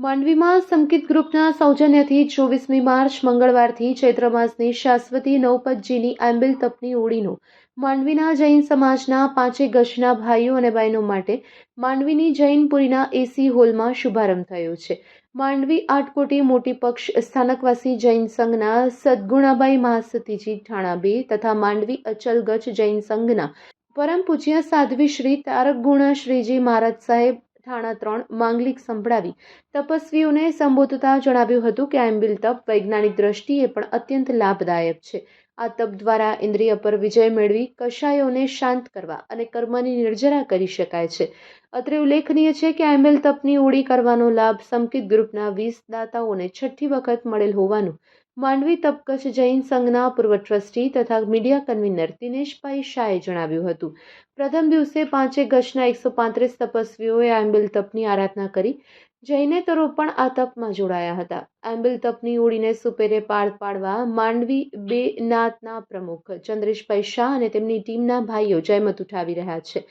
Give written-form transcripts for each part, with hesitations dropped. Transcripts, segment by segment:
માંડવીમાં સંકિત ગ્રુપના સૌજન્યથી 24મી માર્ચ મંગળવારથી ચૈત્ર માસની શાશ્વતી નવપતજીની આંબિલ તપની ઓળીનો માંડવીના જૈન સમાજના 5 ગજના ભાઈઓ અને બહેનો માટે માંડવીની જૈનપુરીના એસી હોલમાં શુભારંભ થયો છે. માંડવી આટકોટી મોટી પક્ષ સ્થાનકવાસી જૈન સંઘના સદગુણાબાઈ મહાસતીજી ઠાણા 2 તથા માંડવી અચલગચ જૈન સંઘના પરમ પૂજ્ય સાધ્વી શ્રી તારકગુણ શ્રીજી મહારાજ સાહેબ ઠાણા 3 માંગલિક સંભળાવી તપસ્વીઓને સંબોધતા જણાવ્યું હતું કે આંબિલ તપ વૈજ્ઞાનિક દ્રષ્ટિએ પણ અત્યંત લાભદાયક છે. આ તપ દ્વારા ઇન્દ્રિય પર વિજય મેળવી કશાયોને શાંત કરવા અને કર્મની નિર્જરા કરી શકાય છે. અત્રે ઉલ્લેખનીય છે કે આંબિલ તપની ઓળી કરવાનો લાભ સંકિત ગ્રુપના 20 દાતાઓને 6ઠ્ઠી વખત મળેલ હોવાનું માંડવી તપકચ્છ જૈન સંઘના પૂર્વ ટ્રસ્ટી તથા મીડિયા કન્વીનર દિનેશભાઈ શાહે જણાવ્યું હતું. પ્રથમ દિવસે 5 ગજના 135 તપસ્વીઓએ આંબિલ તપની આરાધના કરી. જૈનેતરો પણ આ તપમાં જોડાયા હતા. આંબિલ તપની ઓળીને સુપેરે પાર પાડવા માંડવી 2 નાતના પ્રમુખ ચંદ્રેશભાઈ શાહ અને તેમની ટીમના ભાઈઓ જહેમત ઉઠાવી રહ્યા છે.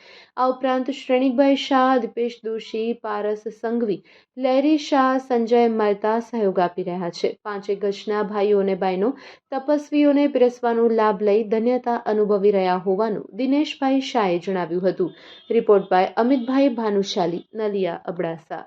આ ઉપરાંત શ્રેણિકભાઈ શાહ, દીપેશ દોશી, પારસ સંઘવી, લહેરી શાહ, સંજય મહેતા સહયોગ આપી રહ્યા છે. 5 ગજના ભાઈઓ અને બહેનો તપસ્વીઓને પીરસવાનો લાભ લઈ ધન્યતા અનુભવી રહ્યા હોવાનું દિનેશભાઈ શાહે જણાવ્યું હતું. Report by Amitbhai Bhanushali, Naliya, Abdasa.